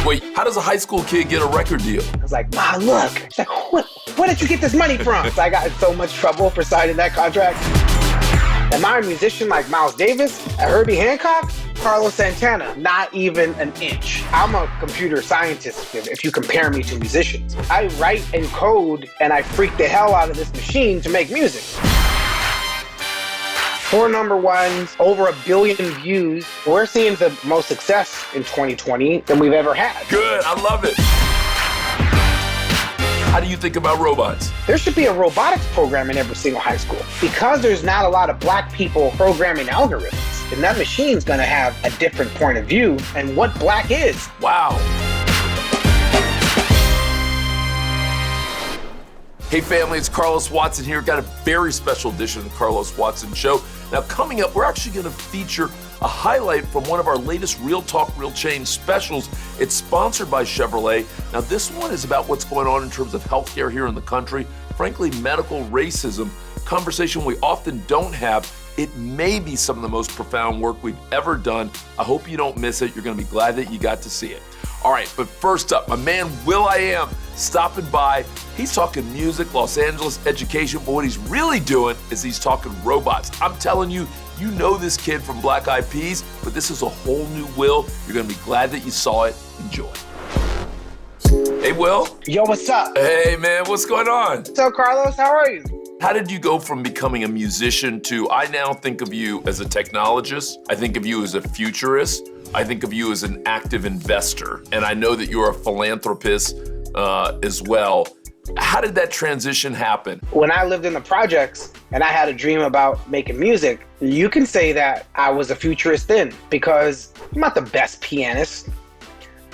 Wait, how does a high school kid get a record deal? I was like, Ma, look. She's like, where did you get this money from? So I got in so much trouble for signing that contract. Am I a musician like Miles Davis, Herbie Hancock, Carlos Santana? Not even an inch. I'm a computer scientist if you compare me to musicians. I write and code and I freak the hell out of this machine to make music. 4 number ones, over 1 billion views. We're seeing the most success in 2020 than we've ever had. Good, I love it. How do you think about robots? There should be a robotics program in every single high school because there's not a lot of black people programming algorithms. And that machine's gonna have a different point of view and what black is. Wow. Hey family, it's Carlos Watson here. Got a very special edition of the Carlos Watson Show. Now coming up, we're actually gonna feature a highlight from one of our latest Real Talk, Real Change specials. It's sponsored by Chevrolet. Now this one is about what's going on in terms of healthcare here in the country. Frankly, medical racism, conversation we often don't have. It may be some of the most profound work we've ever done. I hope you don't miss it. You're gonna be glad that you got to see it. All right, but first up, my man Will.i.am stopping by. He's talking music, Los Angeles education, but what he's really doing is he's talking robots. I'm telling you, you know this kid from Black Eyed Peas, but this is a whole new Will. You're gonna be glad that you saw it. Enjoy. Hey, Will. Yo, what's up? Hey, man, what's going on? What's up, Carlos? How are you? How did you go from becoming a musician to, I now think of you as a technologist, I think of you as a futurist, I think of you as an active investor, and I know that you're a philanthropist as well. How did that transition happen? When I lived in the projects and I had a dream about making music, you can say that I was a futurist then because I'm not the best pianist.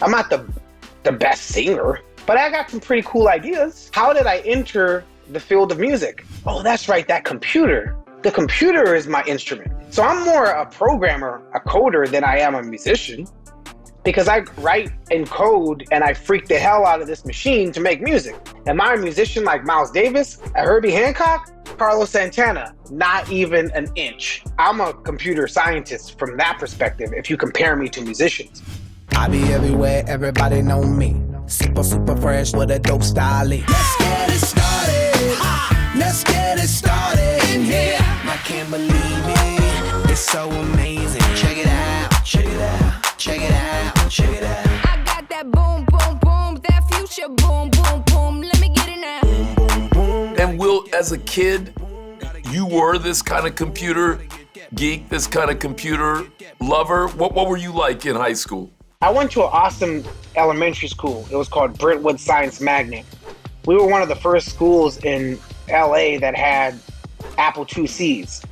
I'm not the best singer, but I got some pretty cool ideas. How did I enter the field of music? Oh, that's right, that computer. The computer is my instrument. So I'm more a programmer, a coder than I am a musician because I write and code and I freak the hell out of this machine to make music. Am I a musician like Miles Davis, Herbie Hancock, Carlos Santana? Not even an inch. I'm a computer scientist from that perspective if you compare me to musicians. I be everywhere, everybody know me. Super fresh with a dope style. Let's get it started. Let's get it started in here. I can't believe it. It's so amazing. Check it out. Check it out. Check it out. Check it out. I got that boom, boom, boom. That future boom, boom, boom. Let me get it now. Boom, boom, boom. And Will, as a kid, you were this kind of computer geek, this kind of computer lover. What were you like in high school? I went to an awesome elementary school. It was called Brentwood Science Magnet. We were one of the first schools in LA that had Apple IICs.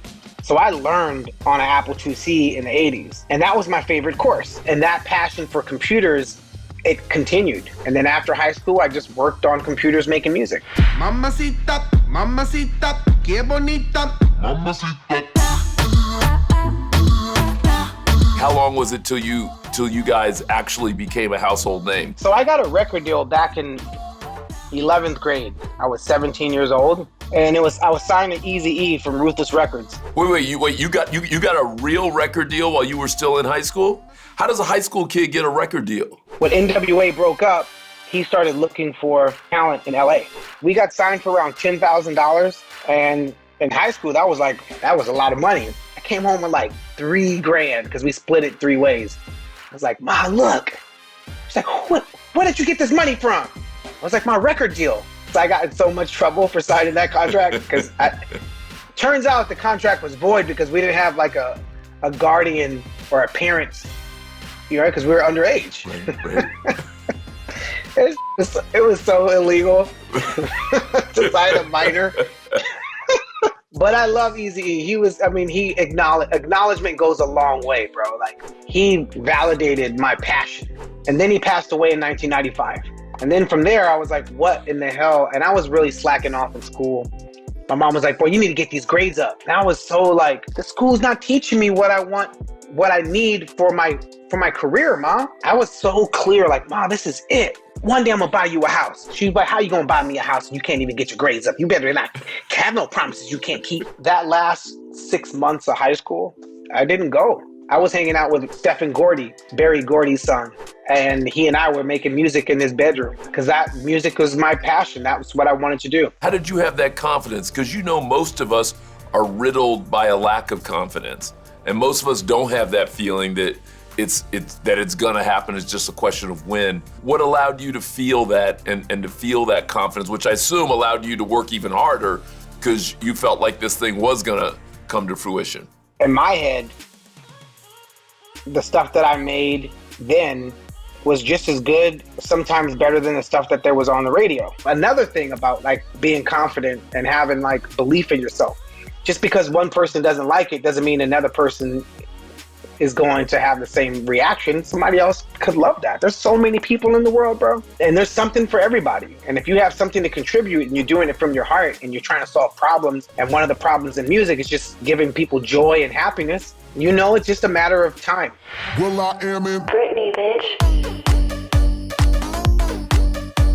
So I learned on an Apple IIc in the 80s. And that was my favorite course. And that passion for computers, it continued. And then after high school, I just worked on computers making music. Mamacita, mamacita, que bonita. Mamacita. How long was it till you guys actually became a household name? So I got a record deal back in 11th grade. I was 17 years old, and I was signed to Eazy-E from Ruthless Records. Wait, you got a real record deal while you were still in high school? How does a high school kid get a record deal? When NWA broke up, he started looking for talent in LA. We got signed for around $10,000, and in high school, that was a lot of money. I came home with like $3,000 because we split it 3 ways. I was like, Ma, look. She's like, where did you get this money from? I was like, my record deal. So I got in so much trouble for signing that contract because turns out the contract was void because we didn't have like a guardian or a parent, because we were underage. Right. It was so illegal to sign a minor. But I love Eazy-E. Acknowledgement goes a long way, bro. Like, he validated my passion. And then he passed away in 1995. And then from there, I was like, what in the hell? And I was really slacking off in school. My mom was like, boy, you need to get these grades up. And I was so like, the school's not teaching me what I want, what I need for my career, Ma. I was so clear, like, Ma, this is it. One day I'm gonna buy you a house. She was like, how you gonna buy me a house and you can't even get your grades up? You better not have no promises you can't keep. That last 6 months of high school, I didn't go. I was hanging out with Stephen Gordy, Barry Gordy's son, and he and I were making music in his bedroom because that music was my passion. That was what I wanted to do. How did you have that confidence? Because you know most of us are riddled by a lack of confidence. And most of us don't have that feeling that it's gonna happen. It's just a question of when. What allowed you to feel that and to feel that confidence, which I assume allowed you to work even harder because you felt like this thing was gonna come to fruition? In my head, the stuff that I made then was just as good, sometimes better than the stuff that there was on the radio. Another thing about like being confident and having like belief in yourself, just because one person doesn't like it doesn't mean another person is going to have the same reaction. Somebody else could love that. There's so many people in the world, bro. And there's something for everybody. And if you have something to contribute and you're doing it from your heart and you're trying to solve problems, and one of the problems in music is just giving people joy and happiness, you know it's just a matter of time. Will.i.am in Britney, bitch.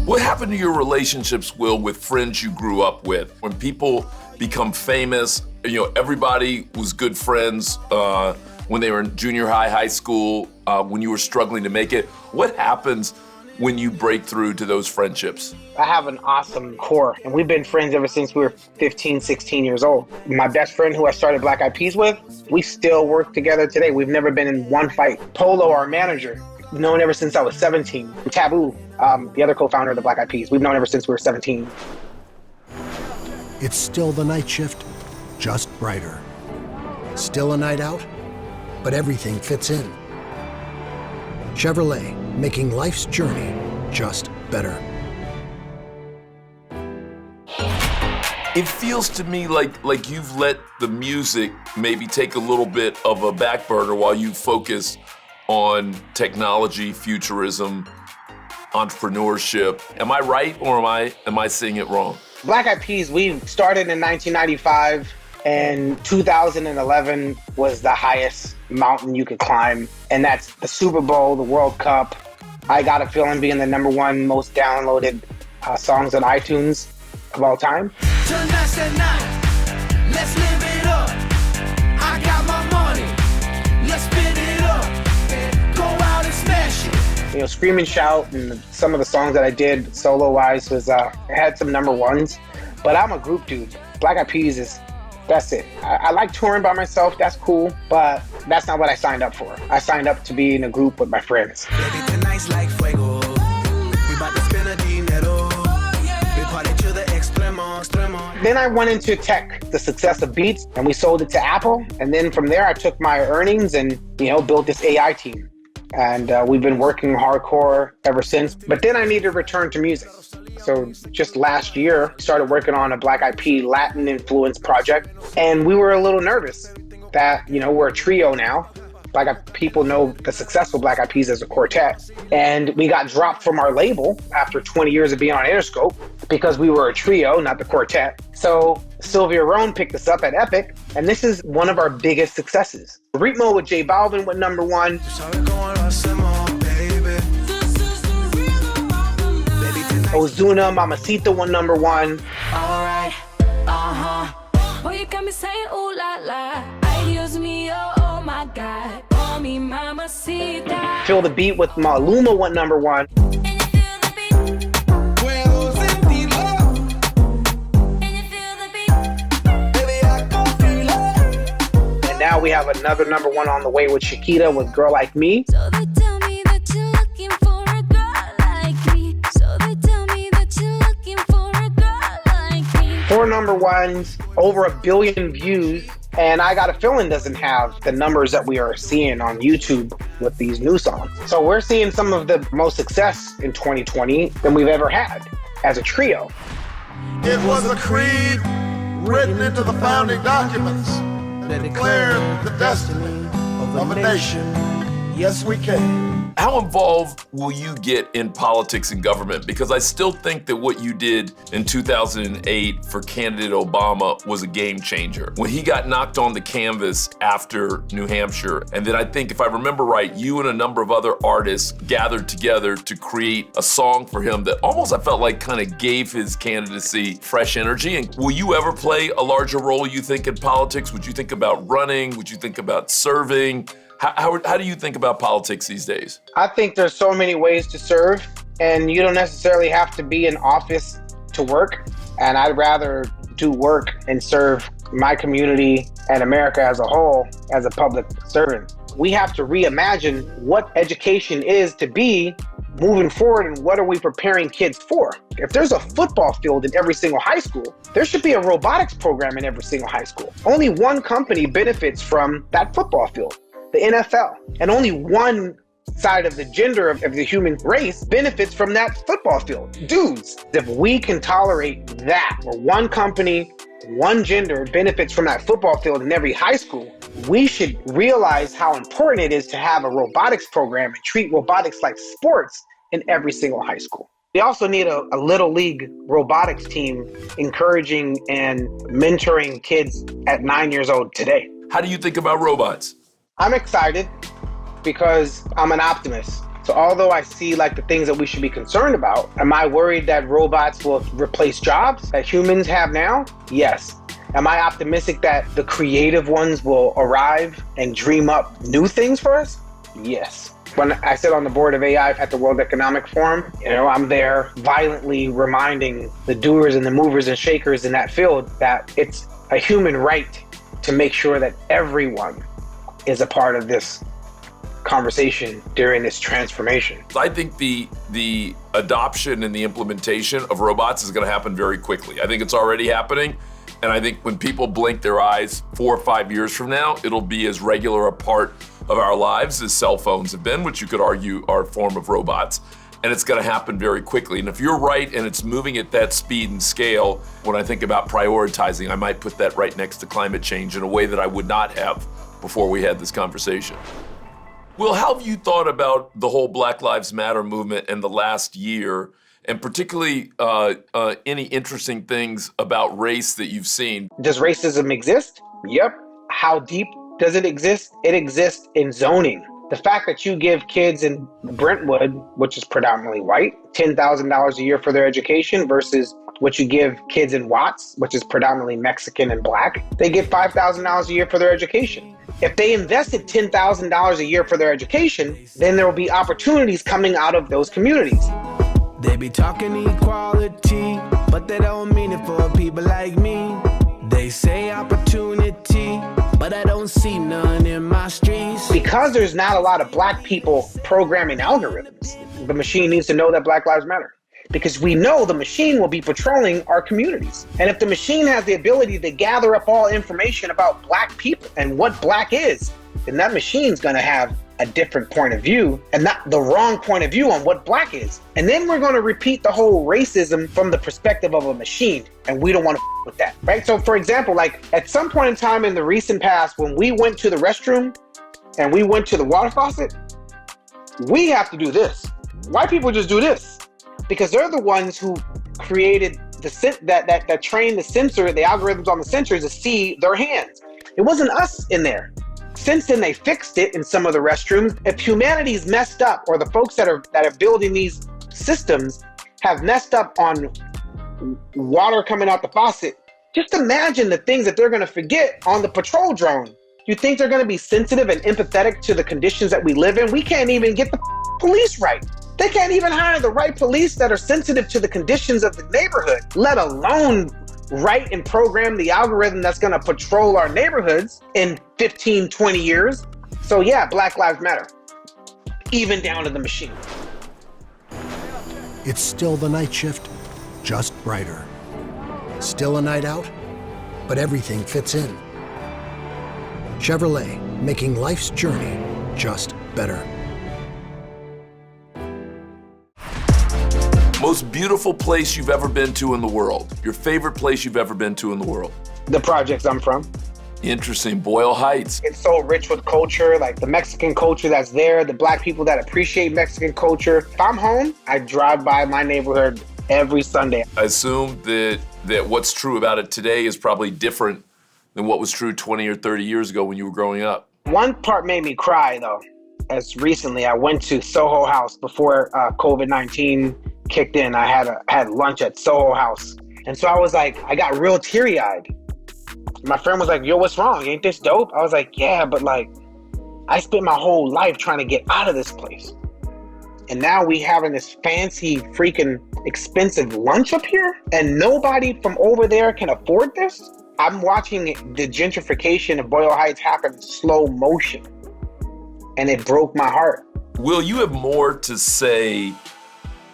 What happened to your relationships, Will, with friends you grew up with? When people become famous, you know, everybody was good friends when they were in junior high, high school, when you were struggling to make it. What happens when you break through to those friendships? I have an awesome core, and we've been friends ever since we were 15, 16 years old. My best friend who I started Black Eyed Peas with, we still work together today. We've never been in one fight. Polo, our manager, known ever since I was 17. Taboo, the other co-founder of the Black Eyed Peas, we've known ever since we were 17. It's still the night shift, just brighter. Still a night out, but everything fits in. Chevrolet, making life's journey just better. It feels to me like you've let the music maybe take a little bit of a back burner while you focus on technology, futurism, entrepreneurship. Am I right, or am I seeing it wrong? Black Eyed Peas, we started in 1995, and 2011 was the highest mountain you could climb. And that's the Super Bowl, the World Cup. I Got a Feeling being the #1 most downloaded songs on iTunes of all time. Tonight's the night, let's live it up. I got my money, let's spin it up. Go out and smash it. You know, Scream and Shout and some of the songs that I did solo-wise was, had some #1s. But I'm a group dude. Black Eyed Peas that's it. I like touring by myself, that's cool, but that's not what I signed up for. I signed up to be in a group with my friends. Baby, tonight's like fuego. We about to spin a dinero. We party to the extremo. Then I went into tech, the success of Beats, and we sold it to Apple. And then from there, I took my earnings and, you know, built this AI team. And we've been working hardcore ever since. But then I needed to return to music. So just last year, started working on a Black Eyed Peas Latin influence project. And we were a little nervous that, you know, we're a trio now. Black Eyed people know the successful Black Eyed Peas as a quartet. And we got dropped from our label after 20 years of being on Interscope because we were a trio, not the quartet. So Sylvia Rhone picked us up at Epic, and this is one of our biggest successes. Ritmo with J Balvin went #1. Ozuna, Mamacita went #1. Alright, boy, you got me saying ooh la la. Ideas me, oh my God. Call me Mamacita. Feel the Beat with Maluma went #1. And you feel the beat. And you feel the beat. And now we have another #1 on the way with Shakira with Girl Like Me. So they tell me that you're looking for a girl like me. So they tell me that you're looking for a girl like me. 4 #1s, over 1 billion views. And I Got a Feeling doesn't have the numbers that we are seeing on YouTube with these new songs. So we're seeing some of the most success in 2020 than we've ever had as a trio. It was a creed written into the founding documents that declared the destiny of a nation. Yes, we can. How involved will you get in politics and government? Because I still think that what you did in 2008 for candidate Obama was a game changer. When he got knocked on the canvas after New Hampshire, and then I think, if I remember right, you and a number of other artists gathered together to create a song for him that almost, I felt like, kind of gave his candidacy fresh energy. And will you ever play a larger role, you think, in politics? Would you think about running? Would you think about serving? How do you think about politics these days? I think there's so many ways to serve, and you don't necessarily have to be in office to work. And I'd rather do work and serve my community and America as a whole as a public servant. We have to reimagine what education is to be moving forward, and what are we preparing kids for? If there's a football field in every single high school, there should be a robotics program in every single high school. Only one company benefits from that football field, the NFL, and only one side of the gender of the human race benefits from that football field, dudes. If we can tolerate that, where one company, one gender benefits from that football field in every high school, we should realize how important it is to have a robotics program and treat robotics like sports in every single high school. We also need a little league robotics team encouraging and mentoring kids at 9 years old today. How do you think about robots? I'm excited because I'm an optimist. So although I see like the things that we should be concerned about, am I worried that robots will replace jobs that humans have now? Yes. Am I optimistic that the creative ones will arrive and dream up new things for us? Yes. When I sit on the board of AI at the World Economic Forum, I'm there violently reminding the doers and the movers and shakers in that field that it's a human right to make sure that everyone is a part of this conversation during this transformation. I think the adoption and the implementation of robots is going to happen very quickly. I think it's already happening. And I think when people blink their eyes 4 or 5 years from now, it'll be as regular a part of our lives as cell phones have been, which you could argue are a form of robots. And it's going to happen very quickly. And if you're right and it's moving at that speed and scale, when I think about prioritizing, I might put that right next to climate change in a way that I would not have before we had this conversation. Will, how have you thought about the whole Black Lives Matter movement in the last year, and particularly any interesting things about race that you've seen? Does racism exist? Yep. How deep does it exist? It exists in zoning. The fact that you give kids in Brentwood, which is predominantly white, $10,000 a year for their education versus what you give kids in Watts, which is predominantly Mexican and Black, they get $5,000 a year for their education. If they invested $10,000 a year for their education, then there will be opportunities coming out of those communities. They be talking equality, but they don't mean it for people like me. They say opportunity, but I don't see none in my streets. Because there's not a lot of Black people programming algorithms, the machine needs to know that Black Lives Matter. Because we know the machine will be patrolling our communities. And if the machine has the ability to gather up all information about Black people and what Black is, then that machine's gonna have a different point of view and not the wrong point of view on what Black is. And then we're gonna repeat the whole racism from the perspective of a machine. And we don't wanna with that, right? So for example, like at some point in time in the recent past, when we went to the restroom and we went to the water faucet, we have to do this. White people just do this. Because they're the ones who created that trained the sensor, the algorithms on the sensors to see their hands. It wasn't us in there. Since then, they fixed it in some of the restrooms. If humanity's messed up, or the folks that are building these systems have messed up on water coming out the faucet, just imagine the things that they're going to forget on the patrol drone. You think they're going to be sensitive and empathetic to the conditions that we live in? We can't even get the police right. They can't even hire the right police that are sensitive to the conditions of the neighborhood, let alone write and program the algorithm that's gonna patrol our neighborhoods in 15, 20 years. So yeah, Black Lives Matter, even down to the machine. It's still the night shift, just brighter. Still a night out, but everything fits in. Chevrolet, making life's journey just better. Most beautiful place you've ever been to in the world. Your favorite place you've ever been to in the world. The projects I'm from. Interesting. Boyle Heights. It's so rich with culture, like the Mexican culture that's there, the Black people that appreciate Mexican culture. If I'm home, I drive by my neighborhood every Sunday. I assume that what's true about it today is probably different than what was true 20 or 30 years ago when you were growing up. One part made me cry, though. As recently, I went to Soho House before COVID-19 kicked in. I had lunch at Soho House. And so I was like, I got real teary-eyed. My friend was like, yo, what's wrong? Ain't this dope? I was like, yeah, but like, I spent my whole life trying to get out of this place. And now we having this fancy freaking expensive lunch up here and nobody from over there can afford this. I'm watching the gentrification of Boyle Heights happen in slow motion. And it broke my heart. Will, you have more to say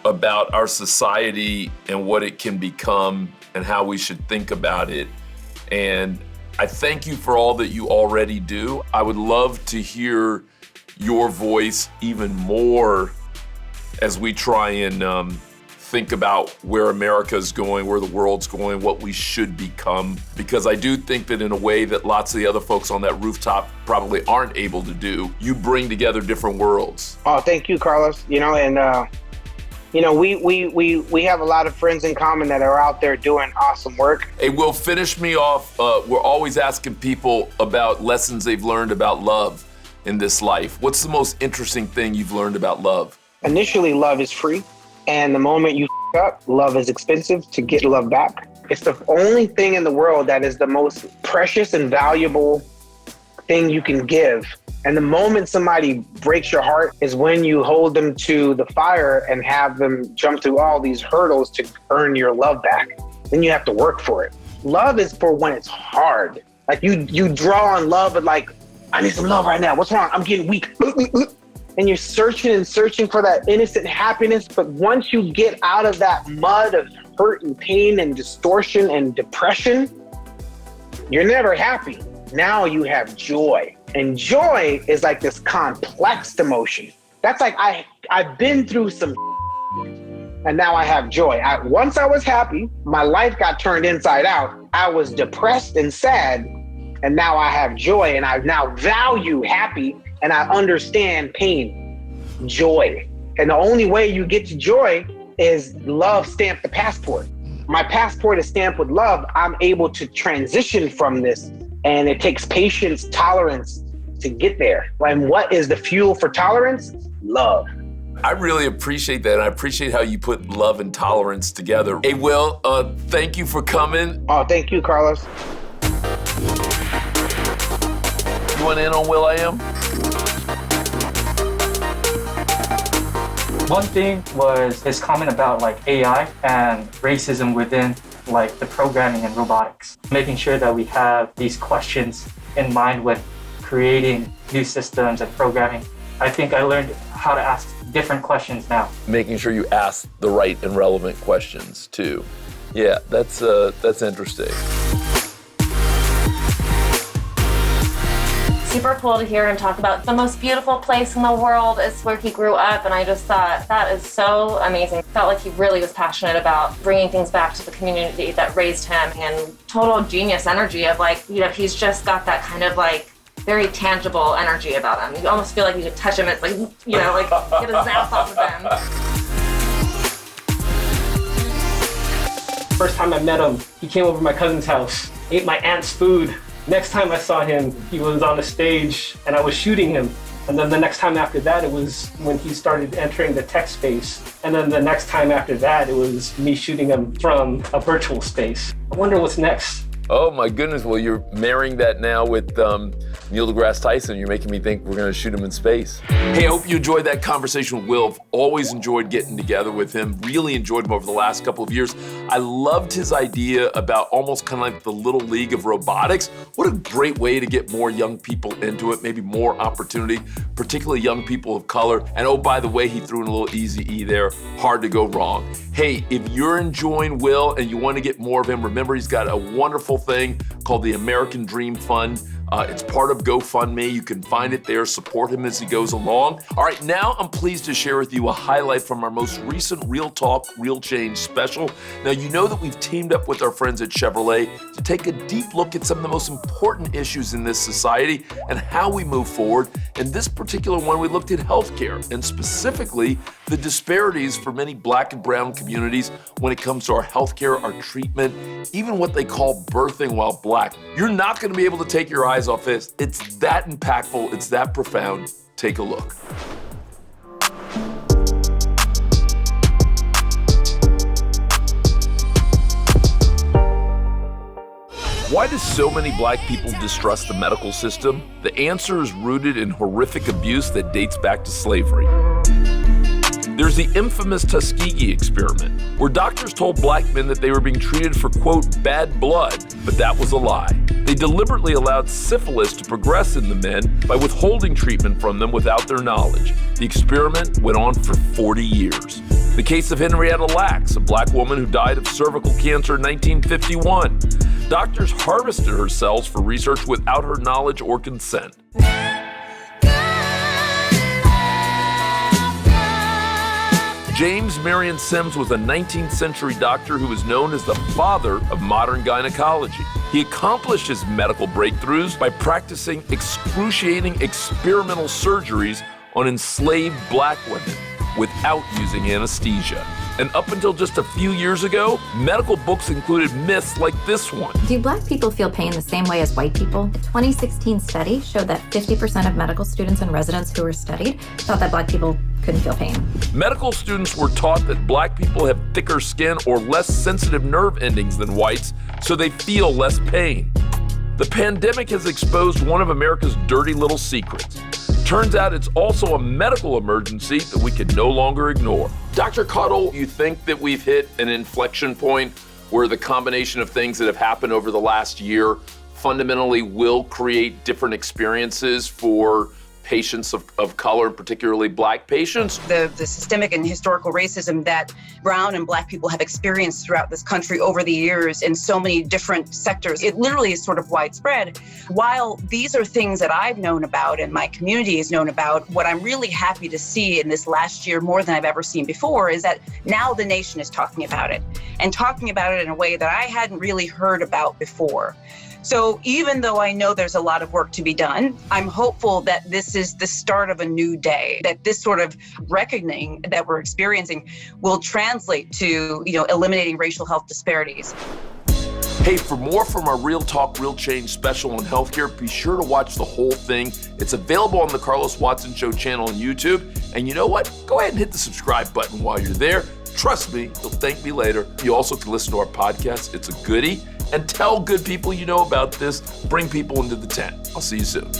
about our society and what it can become and how we should think about it. And I thank you for all that you already do. I would love to hear your voice even more as we try and think about where America's going, where the world's going, what we should become. Because I do think that in a way that lots of the other folks on that rooftop probably aren't able to do, you bring together different worlds. Oh, thank you, Carlos. You know, and you know, we have a lot of friends in common that are out there doing awesome work. Hey, Will, finish me off. We're always asking people about lessons they've learned about love in this life. What's the most interesting thing you've learned about love? Initially, love is free. And the moment you up, love is expensive to get love back. It's the only thing in the world that is the most precious and valuable thing you can give. And the moment somebody breaks your heart is when you hold them to the fire and have them jump through all these hurdles to earn your love back. Then you have to work for it. Love is for when it's hard. Like you draw on love, but like, I need some love right now. What's wrong? I'm getting weak. And you're searching and searching for that innocent happiness. But once you get out of that mud of hurt and pain and distortion and depression, you're never happy. Now you have joy. And joy is like this complex emotion. That's like, I've been through some and now I have joy. Once I was happy, my life got turned inside out. I was depressed and sad, and now I have joy, and I now value happy, and I understand pain, joy. And the only way you get to joy is love stamp the passport. My passport is stamped with love. I'm able to transition from this, and it takes patience, tolerance to get there. And what is the fuel for tolerance? Love. I really appreciate that. And I appreciate how you put love and tolerance together. Hey, Will, thank you for coming. Oh, thank you, Carlos. You want in on Will.i.am? One thing was his comment about like AI and racism within like the programming and robotics. Making sure that we have these questions in mind when creating new systems and programming. I think I learned how to ask different questions now. Making sure you ask the right and relevant questions too. Yeah, that's interesting. Super cool to hear him talk about the most beautiful place in the world is where he grew up, and I just thought that is so amazing. Felt like he really was passionate about bringing things back to the community that raised him, and total genius energy of like, you know, he's just got that kind of like very tangible energy about him. You almost feel like you could touch him. It's like, you know, like get a zap off of him. First time I met him, he came over to my cousin's house, ate my aunt's food. Next time I saw him, he was on the stage and I was shooting him. And then the next time after that, it was when he started entering the tech space. And then the next time after that, it was me shooting him from a virtual space. I wonder what's next. Oh my goodness, well, you're marrying that now with Neil deGrasse Tyson. You're making me think we're gonna shoot him in space. Hey, I hope you enjoyed that conversation with Will. I've always enjoyed getting together with him. Really enjoyed him over the last couple of years. I loved his idea about almost kind of like the little league of robotics. What a great way to get more young people into it, maybe more opportunity, particularly young people of color. And oh, by the way, he threw in a little easy E there. Hard to go wrong. Hey, if you're enjoying Will and you want to get more of him, remember he's got a wonderful thing called the American Dream Fund. It's part of GoFundMe. You can find it there. Support him as he goes along. All right, now I'm pleased to share with you a highlight from our most recent Real Talk, Real Change special. Now, you know that we've teamed up with our friends at Chevrolet to take a deep look at some of the most important issues in this society and how we move forward. In this particular one, we looked at healthcare and specifically the disparities for many Black and brown communities when it comes to our healthcare, our treatment, even what they call birthing while Black. You're not going to be able to take your eyes off this. It's that impactful. It's that profound. Take a look. Why do so many black people distrust the medical system? The answer is rooted in horrific abuse that dates back to slavery. There's the infamous Tuskegee experiment, where doctors told black men that they were being treated for, quote, bad blood, but that was a lie. They deliberately allowed syphilis to progress in the men by withholding treatment from them without their knowledge. The experiment went on for 40 years. The case of Henrietta Lacks, a black woman who died of cervical cancer in 1951. Doctors harvested her cells for research without her knowledge or consent. James Marion Sims was a 19th century doctor who was known as the father of modern gynecology. He accomplished his medical breakthroughs by practicing excruciating experimental surgeries on enslaved black women without using anesthesia. And up until just a few years ago, medical books included myths like this one. Do black people feel pain the same way as white people? A 2016 study showed that 50% of medical students and residents who were studied thought that black people couldn't feel pain. Medical students were taught that black people have thicker skin or less sensitive nerve endings than whites, so they feel less pain. The pandemic has exposed one of America's dirty little secrets. Turns out it's also a medical emergency that we can no longer ignore. Dr. Cottle, you think that we've hit an inflection point where the combination of things that have happened over the last year fundamentally will create different experiences for patients of color, particularly black patients? The systemic and historical racism that brown and black people have experienced throughout this country over the years in so many different sectors, it literally is sort of widespread. While these are things that I've known about and my community has known about, what I'm really happy to see in this last year more than I've ever seen before is that now the nation is talking about it, and talking about it in a way that I hadn't really heard about before. So even though I know there's a lot of work to be done, I'm hopeful that this is the start of a new day, that this sort of reckoning that we're experiencing will translate to, eliminating racial health disparities. Hey, for more from our Real Talk, Real Change special on healthcare, be sure to watch the whole thing. It's available on the Carlos Watson Show channel on YouTube. And you know what? Go ahead and hit the subscribe button while you're there. Trust me, you'll thank me later. You also can listen to our podcast. It's a goodie. And tell good people you know about this. Bring people into the tent. I'll see you soon.